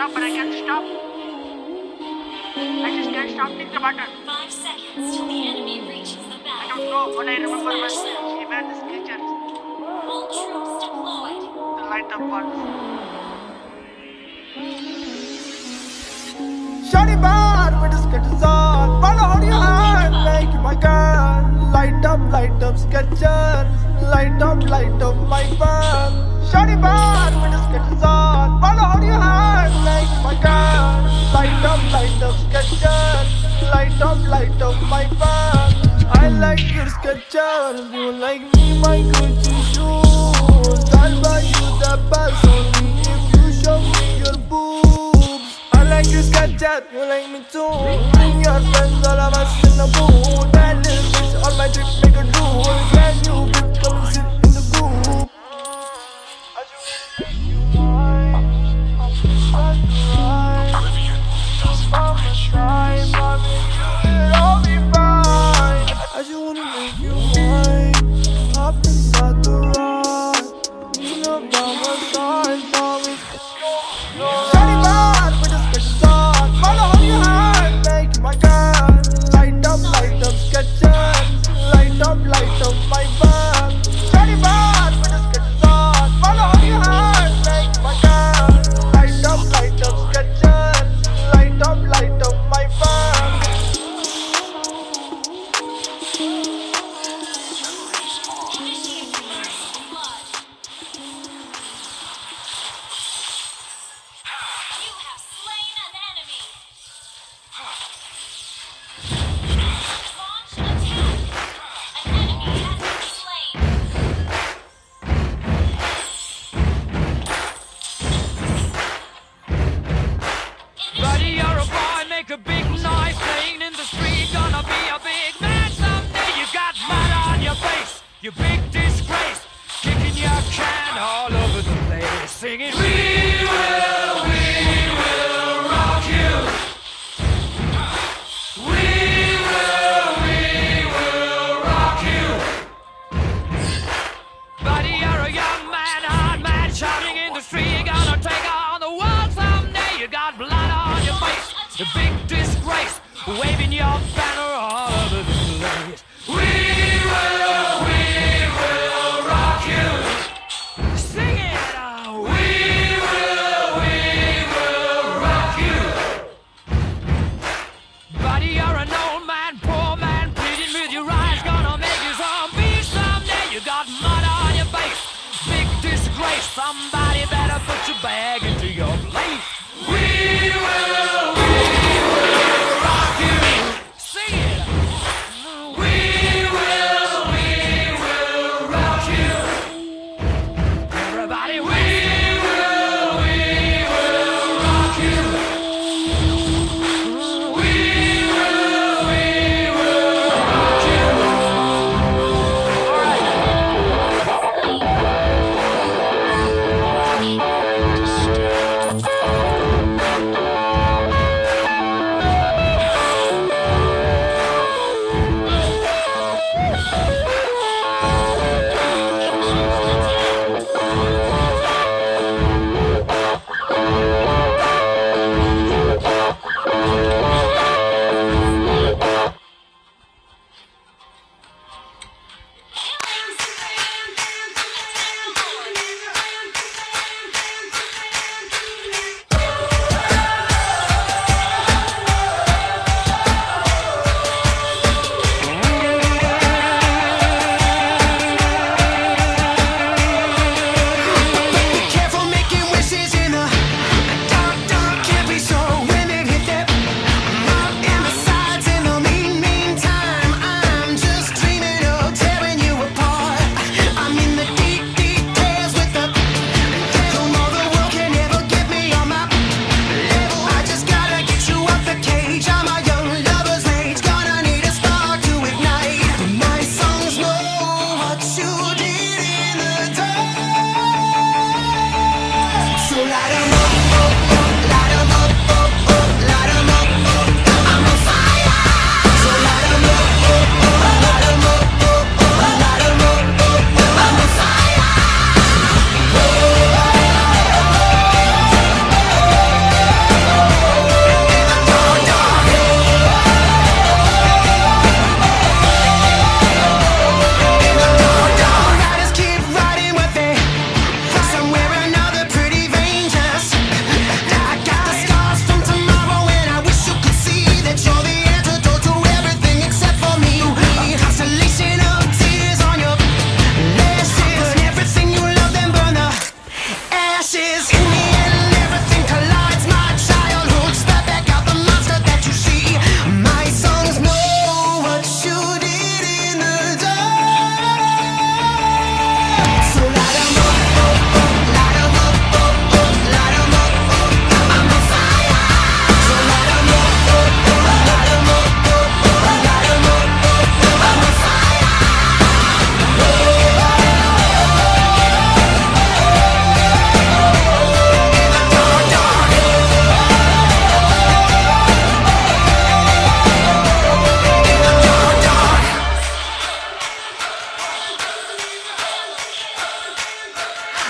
stop, but I can't stop. I just can't stop. Click the button. 5 seconds till the enemy reaches the I battle. don't know, but I remember when he made this creature, All troops deployed. the light up ones. Shawty bad with the sketches on. Follow on your hand, make you my girl. Light up sketchers. Light up my fun. Shawty bad with the sketches on. Follow on your hand, make you my girl. Light up sketchers. Light up my fun. I like your sketchers. You like me, my Gucci shoes. I'll buy you the best only if you show me your boobs. I like your sketchers, you like me too. Bring your friends, all of us in the booth. That little bitch on my trip make a drool. Brand new bitch, come and sit in the booth. I just wanna make you mine. I'm just like the ride. I'm a shy, mommy, it'll be fine. I just wanna make you mine. Hop inside the ride. You know about my side, mommy. Shawty bad with the sketches on. Follow on your hand, make you my girl. Light up sketches. Light up my fun. Shawty bad with the sketches on. Follow on your hand, make you my girl. Light up sketches. Light up my fun. Initiate first blood. You have slain an enemy. Launch attack. An enemy has been slain. Buddy, you're a boy, make a big noise, playing in the street, gonna be a big man someday. You got mud on your face, you big disgrace, kicking your can all over the place, singing, we will rock you. We will rock you. Buddy, you're a young man, hard man, shouting in the street, you're gonna take on the world someday. You got blood on your face, a big disgrace, waving your banner all over the place. We will rock you. Sing it out. We will rock you. Buddy, you're an old man, poor man, pleading with your eyes, gonna make you zombie someday. You got mud on your face, big disgrace. Somebody better put your bag into your place. We will rock you. Sing it. We will rock you. Everybody, we will rock you. We will rock you. All right.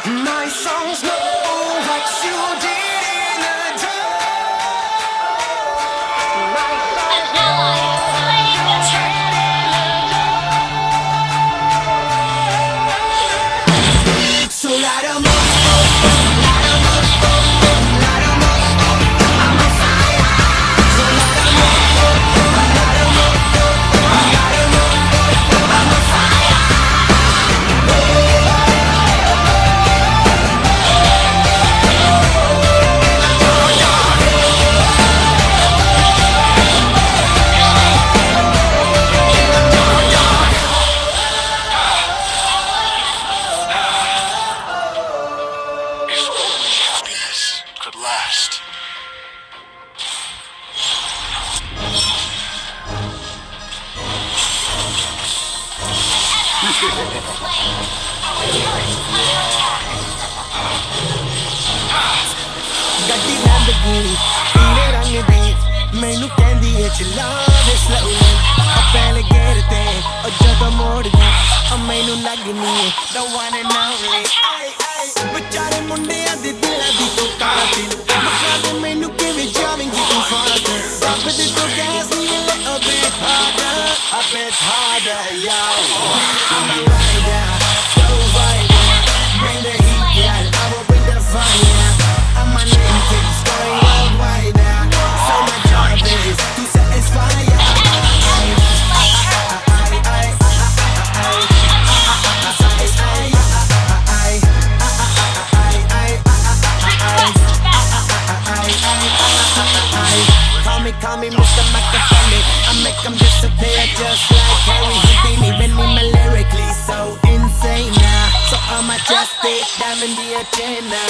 My songs know what you did in the An ally has slain the dragon. So light 'em up, light 'em up, light 'em up. I'm on fire. So light 'em up, light 'em up, light 'em up. I'm on fire. If only happiness could last. ਗੱਡੀ Lamborghini ਪੀਲੇ ਰੰਗ ਦੀ ਮੈਨੂੰ ਕਹਿੰਦੀ ਏ ਚਲਾ ਦੇ slowly ਪਹਿਲੇ ਗੇਰ ਤੇ ਉਹ ਜਦੋਂ ਮੋੜਦੀ ਉਹ ਮੈਨੂੰ ਲੱਗਨੀ ਏ the one and only ਵਿਚਾਰੇ ਮੁੰਡਿਆਂ ਦੇ ਦਿਲਾਂ ਦੀ ਤੂੰ ਕਾਤਿਲ ਮਖਾ ਦੇ ਮੈਨੂੰ ਕਿਵੇਂ ਜਾਵੇਂਗੀ ਤੂੰ ਫਾਦਰ ਰੱਬ ਦੇ ਤੋਂ ਗੈਸ ਨਹੀਂ a little bit harder a bit harder yo I'm a rider go rider bring the heat girl I will bring the fire and my name keeps going worldwide now so my job is to satisfy ya Call me Mr. Machiavelli. I make them disappear just like Harry Houdini. Benny lyrically so insane now. So I'ma just it down in the agenda.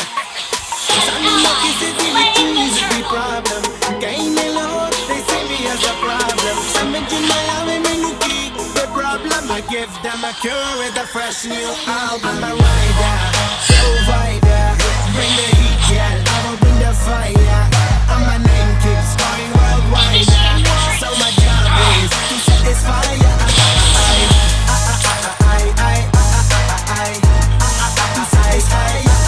Sunny lucky city with easy problem. Gain the Lord, they see me as a problem. Some in Miami, Minuki, the problem. I give them a cure with a fresh new album. I'm a rider, provider. Bring the heat, yeah, I will bring the fire. And my name keeps going worldwide. So my job is to satisfy ya. To satisfy ya.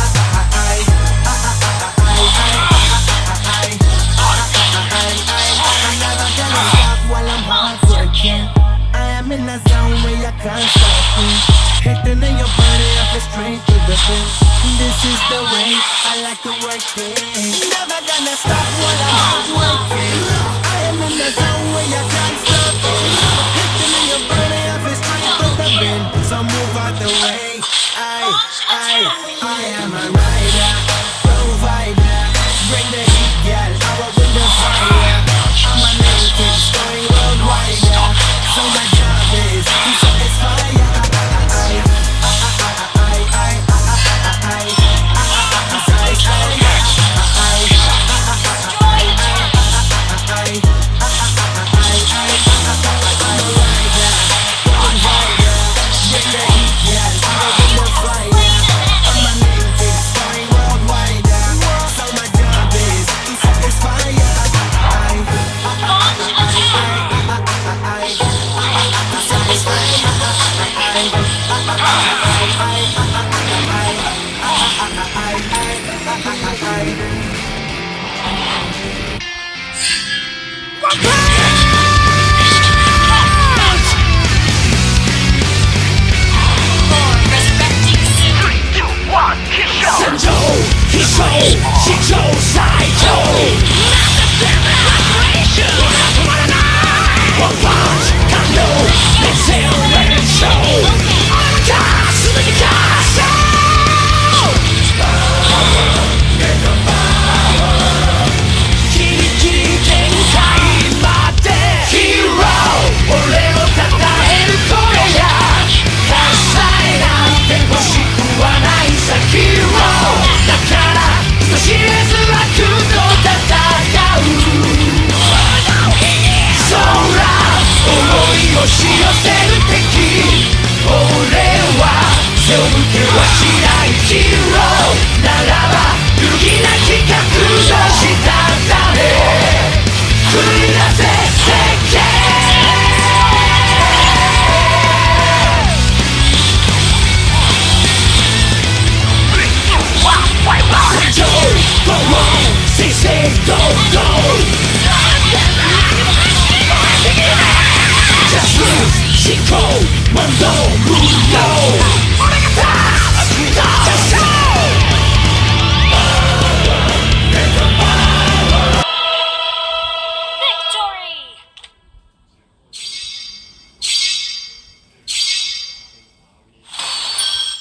I'm never gonna stop while I'm hard working. I am in a zone where you can't stop me. Hitting in your body, I feel straight to the pin. This is the way I like to work it. Never gonna stop while I'm hard working. I am in the zone where you can't stop me. Hitting in your body, I feel straight to the pin. So move out the way. I am a rider, provider. Bring the heat, girl. I will bring the fire. And my name keeps going worldwide. So my job is to satisfy ya. say go go. Just lose, she cold, one go, move go.